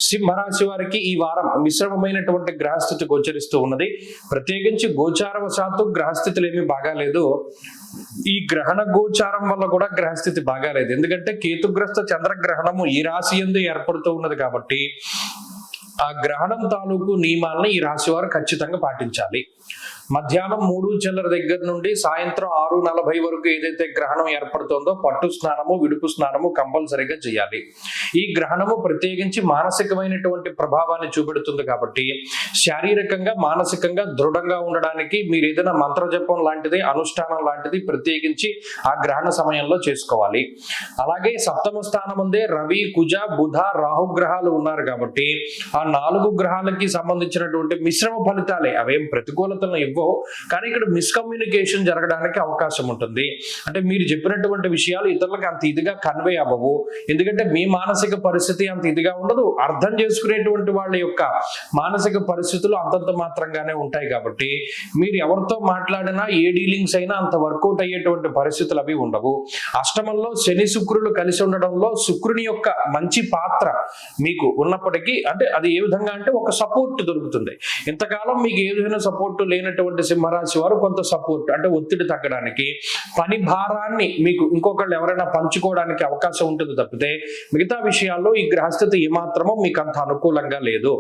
సింహరాశి వారికి ఈ వారం మిశ్రమమైనటువంటి గ్రహస్థితి గోచరిస్తూ ఉన్నది. ప్రత్యేకించి గోచారవశాత్తు గ్రహస్థితులు ఏమీ బాగాలేదు. ఈ గ్రహణ గోచారం వల్ల కూడా గ్రహస్థితి బాగాలేదు. ఎందుకంటే కేతుగ్రస్త చంద్రగ్రహణము ఈ రాశి యందు ఏర్పడుతూ ఉన్నది కాబట్టి ఆ గ్రహణం తాలూకు నియమాలను ఈ రాశి వారు ఖచ్చితంగా పాటించాలి. మధ్యాహ్నం 3 దగ్గర నుండి సాయంత్రం 6:40 వరకు ఏదైతే గ్రహణం ఏర్పడుతుందో పట్టు స్నానము, విడుపు స్నానము కంపల్సరీగా చేయాలి. ఈ గ్రహణము ప్రత్యేకించి మానసికమైనటువంటి ప్రభావాన్ని చూపెడుతుంది కాబట్టి శారీరకంగా మానసికంగా దృఢంగా ఉండడానికి మీరు ఏదైనా మంత్రజపం లాంటిది, అనుష్ఠానం లాంటిది ప్రత్యేకించి ఆ గ్రహణ సమయంలో చేసుకోవాలి. అలాగే సప్తమ స్థానం ఉందే రవి, కుజ, బుధ, రాహుగ్రహాలు ఉన్నారు కాబట్టి ఆ 4 గ్రహాలకి సంబంధించినటువంటి మిశ్రమ ఫలితాలే, అవేం ప్రతికూలతలను ఇవ్వవు. కానీ ఇక్కడ మిస్కమ్యూనికేషన్ జరగడానికి అవకాశం ఉంటుంది. అంటే మీరు చెప్పినటువంటి విషయాలు ఇతరులకు అంత ఇదిగా కన్వే అవ్వవు. ఎందుకంటే మీ మానసిక పరిస్థితి అంత ఇదిగా ఉండదు. అర్థం చేసుకునేటువంటి వాళ్ళ యొక్క మానసిక పరిస్థితులు అంతంత మాత్రంగానే ఉంటాయి కాబట్టి మీరు ఎవరితో మాట్లాడినా ఏ డీలింగ్స్ అయినా అంత వర్కౌట్ అయ్యేటువంటి పరిస్థితులు అవి ఉండవు. అష్టమంలో శని శుక్రులు కలిసి ఉండడంలో శుక్రుని యొక్క మంచి పాత్ర మీకు ఉన్నప్పటికీ, అంటే అది ఏ విధంగా అంటే ఒక సపోర్ట్ దొరుకుతుంది. ఇంతకాలం మీకు ఏ విధమైన సపోర్ట్ లేనటువంటి సింహరాశి వారు కొంత సపోర్ట్, అంటే ఒత్తిడి తగ్గడానికి, పని భారాన్ని మీకు ఇంకొకళ్ళు ఎవరైనా పంచుకోవడానికి అవకాశం ఉంటుంది తప్పితే మిగతా విషయాల్లో ఈ గ్రహస్థితి ఏమాత్రమో మీకు అంత అనుకూలంగా లేదు.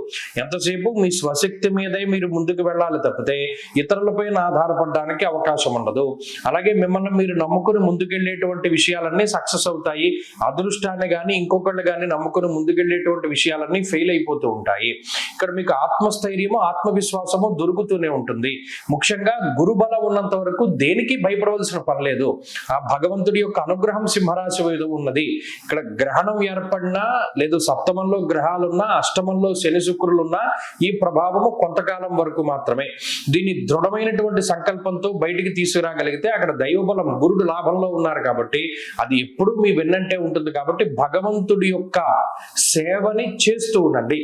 ఎంతసేపు మీ స్వశక్తి మీదే మీరు ముందుకు వెళ్ళాలి తప్పితే ఇతరులపైన ఆధారపడడానికి అవకాశం ఉండదు. అలాగే మిమ్మల్ని మీరు నమ్ముకుని ముందుకెళ్ళేటువంటి విషయాలన్నీ సక్సెస్ అవుతాయి. అదృష్టాన్ని కానీ ఇంకొకళ్ళు కానీ నమ్ముకుని ముందుకెళ్ళేటువంటి విషయాలన్నీ ఫెయిల్ అయిపోతూ ఉంటాయి. ఇక్కడ మీకు ఆత్మస్థైర్యము, ఆత్మవిశ్వాసము దొరుకుతూనే ఉంటుంది. ముఖ్యంగా గురుబలం ఉన్నంత వరకు దేనికి భయపడవలసిన పని లేదు. ఆ భగవంతుడి యొక్క అనుగ్రహం సింహరాశి మీద ఉన్నది. ఇక్కడ గ్రహణం ఏర్పడినా లేదు, సప్తమంలో గ్రహాలున్నా, అష్టమంలో శని శుక్రులున్నా ఈ ప్రభావము కొంతకాలం వరకు మాత్రమే. దీన్ని దృఢమైనటువంటి సంకల్పంతో బయటికి తీసుకురాగలిగితే అక్కడ దైవబలం, గురుడు లాభంలో ఉన్నారు కాబట్టి అది ఎప్పుడూ మీ వెన్నంటే ఉంటుంది. కాబట్టి భగవంతుడి యొక్క సేవని చేస్తూ ఉండండి.